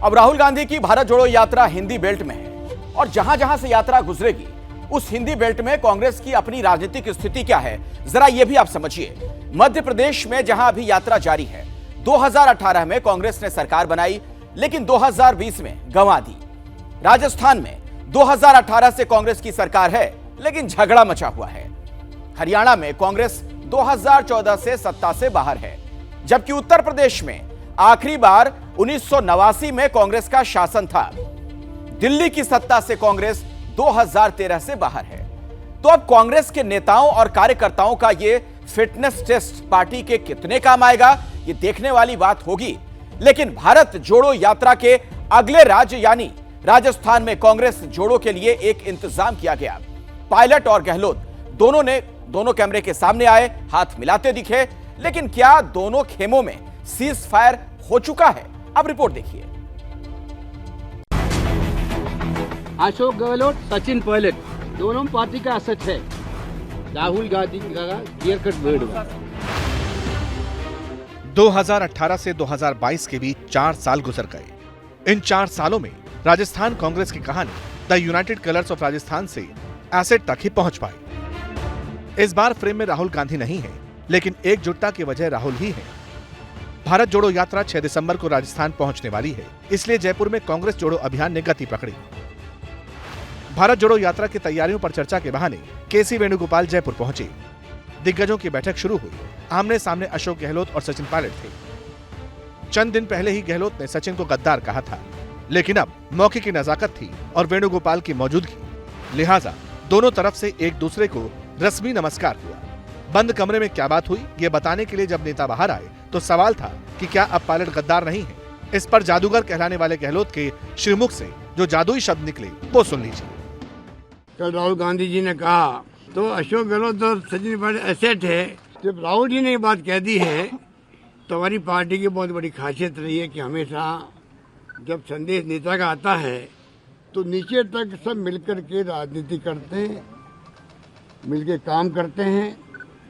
अब राहुल गांधी की भारत जोड़ो यात्रा हिंदी बेल्ट में है और जहां जहां से यात्रा गुजरेगी उस हिंदी बेल्ट में कांग्रेस की अपनी राजनीतिक स्थिति क्या है, जरा यह भी आप समझिए। मध्य प्रदेश में जहां अभी यात्रा जारी है, 2018 में कांग्रेस ने सरकार बनाई लेकिन 2020 में गंवा दी। राजस्थान में 2018 से कांग्रेस की सरकार है लेकिन झगड़ा मचा हुआ है। हरियाणा में कांग्रेस 2014 से सत्ता से बाहर है, जबकि उत्तर प्रदेश में आखिरी बार 1989 में कांग्रेस का शासन था। दिल्ली की सत्ता से कांग्रेस 2013 से बाहर है। तो अब कांग्रेस के नेताओं और कार्यकर्ताओं का यह फिटनेस टेस्ट पार्टी के कितने काम आएगा, यह देखने वाली बात होगी। लेकिन भारत जोड़ो यात्रा के अगले राज्य यानी राजस्थान में कांग्रेस जोड़ो के लिए एक इंतजाम किया गया। पायलट और गहलोत दोनों कैमरे के सामने आए, हाथ मिलाते दिखे, लेकिन क्या दोनों खेमों में सीज फायर हो चुका है? अब रिपोर्ट देखिए। अशोक गहलोत, सचिन पायलट दोनों पार्टी का असर है। राहुल गांधी का क्लियर कट वर्ड हुआ। 2018 से 2022 के बीच 4 साल गुजर गए। इन 4 सालों में राजस्थान कांग्रेस की कहानी the United colours of Rajasthan से एसेट तक ही पहुंच पाई। इस बार फ्रेम में राहुल गांधी नहीं है, लेकिन एकजुटता की वजह राहुल ही है। भारत जोड़ो यात्रा 6 दिसंबर को राजस्थान पहुंचने वाली है, इसलिए जयपुर में कांग्रेस जोड़ो अभियान ने गति पकड़ी। भारत जोड़ो यात्रा की तैयारियों पर चर्चा के बहाने केसी वेणुगोपाल जयपुर पहुंचे। दिग्गजों की बैठक शुरू हुई। आमने सामने अशोक गहलोत और सचिन पायलट थे। चंद दिन पहले ही गहलोत ने सचिन को गद्दार कहा था, लेकिन अब मौके की नजाकत थी और वेणुगोपाल की मौजूदगी, लिहाजा दोनों तरफ से एक दूसरे को रस्मी नमस्कार हुआ। बंद कमरे में क्या बात हुई, ये बताने के लिए जब नेता बाहर आए तो सवाल था कि क्या अब पायलट गद्दार नहीं है। इस पर जादूगर कहलाने वाले गहलोत के श्रीमुख से जो जादुई शब्द निकले वो सुन लीजिए। कल राहुल गांधी जी ने कहा तो अशोक गहलोत और सचिन पायलट एसेट है। जब राहुल जी ने ये बात कह दी है तो हमारी पार्टी की बहुत बड़ी खासियत रही है कि हमेशा जब संदेश नेता का आता है तो नीचे तक सब मिलकर के राजनीति करते हैं, मिलके काम करते हैं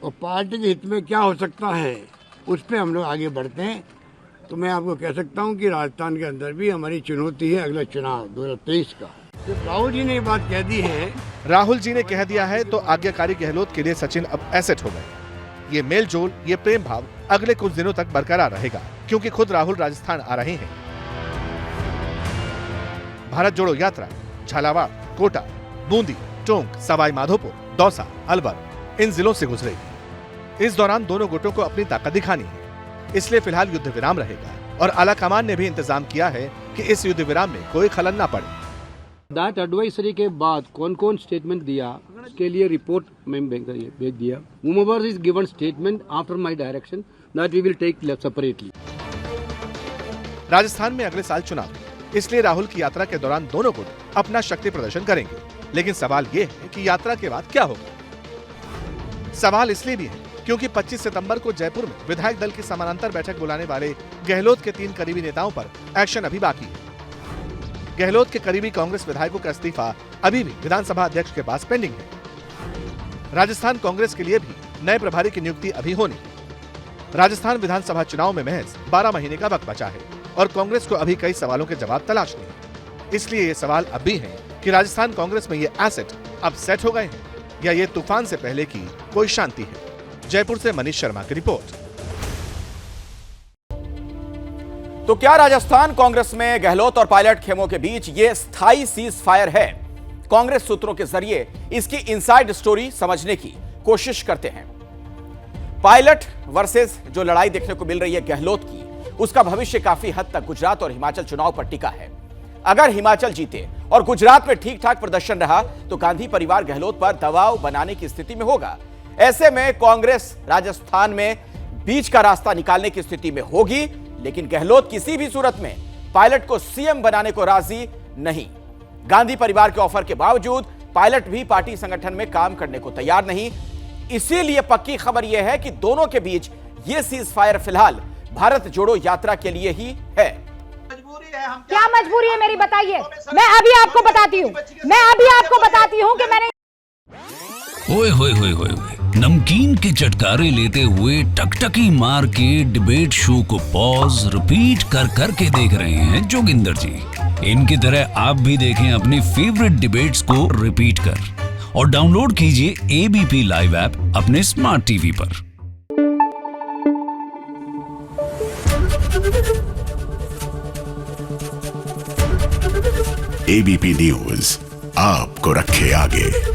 और पार्टी के हित में क्या हो सकता है उस पर हम लोग आगे बढ़ते हैं। तो मैं आपको कह सकता हूं कि राजस्थान के अंदर भी हमारी चुनौती है अगला चुनाव 2023 का। जब राहुल जी ने ये बात कह दी है, राहुल जी ने कह दिया है तो आज्ञाकारी गहलोत के लिए सचिन अब एसेट हो गए। ये मेल जोल, ये प्रेम भाव अगले कुछ दिनों तक बरकरार रहेगा, क्योंकि खुद राहुल राजस्थान आ रहे हैं। भारत जोड़ो यात्रा झालावाड़, कोटा, बूंदी, टोंक, सवाई माधोपुर, दौसा, अलवर इन जिलों से गुजरेगी। इस दौरान दोनों गुटों को अपनी ताकत दिखानी है, इसलिए फिलहाल युद्ध विराम रहेगा और आला कमान ने भी इंतजाम किया है कि इस युद्ध विराम में कोई खलल न पड़े। दैट एडवाइजरी के बाद कौन कौन स्टेटमेंट दिया उसके लिए रिपोर्ट में भेज दिया। whomever is given statement after my direction that we will take separately। Rajasthan में अगले साल चुनाव है, इसलिए राहुल की यात्रा के दौरान दोनों गुट अपना शक्ति प्रदर्शन करेंगे। लेकिन सवाल ये है कि यात्रा के बाद क्या होगा। सवाल इसलिए भी है क्योंकि 25 सितंबर को जयपुर में विधायक दल की समानांतर बैठक बुलाने वाले गहलोत के 3 करीबी नेताओं पर एक्शन अभी बाकी है। गहलोत के करीबी कांग्रेस विधायकों का इस्तीफा अभी भी विधानसभा अध्यक्ष के पास पेंडिंग है। राजस्थान कांग्रेस के लिए भी नए प्रभारी की नियुक्ति अभी होनी है। राजस्थान विधानसभा चुनाव में महज 12 महीने का वक्त बचा है और कांग्रेस को अभी कई सवालों के जवाब तलाशने हैं। इसलिए ये सवाल अब भी है कि राजस्थान कांग्रेस में ये एसेट अब सेट हो गए हैं या ये तूफान से पहले की कोई शांति है। जयपुर से मनीष शर्मा की रिपोर्ट। तो क्या राजस्थान कांग्रेस में गहलोत और पायलट खेमों के बीच यह स्थायी सीज फायर है? कांग्रेस सूत्रों के जरिए इसकी इनसाइड स्टोरी समझने की कोशिश करते हैं। पायलट वर्सेस जो लड़ाई देखने को मिल रही है गहलोत की, उसका भविष्य काफी हद तक गुजरात और हिमाचल चुनाव पर टिका है। अगर हिमाचल जीते और गुजरात में ठीक ठाक प्रदर्शन रहा तो गांधी परिवार गहलोत पर दबाव बनाने की स्थिति में होगा। ऐसे में कांग्रेस राजस्थान में बीच का रास्ता निकालने की स्थिति में होगी, लेकिन गहलोत किसी भी सूरत में पायलट को सीएम बनाने को राजी नहीं। गांधी परिवार के ऑफर के बावजूद पायलट भी पार्टी संगठन में काम करने को तैयार नहीं। इसीलिए पक्की खबर यह है कि दोनों के बीच यह सीज फायर फिलहाल भारत जोड़ो यात्रा के लिए ही है। क्या मजबूरी है मेरी, बताइए। मैं अभी आपको बताती हूँ कि मैंने ओए होए होए होए होए, नमकीन के चटकारे लेते हुए टकटकी मार के डिबेट शो को पॉज रिपीट कर करके देख रहे हैं जोगिंदर जी। इनकी तरह आप भी देखें अपनी फेवरेट डिबेट्स को रिपीट कर और डाउनलोड कीजिए एबीपी लाइव ऐप अपने स्मार्ट टीवी पर। एबीपी न्यूज आपको रखे आगे।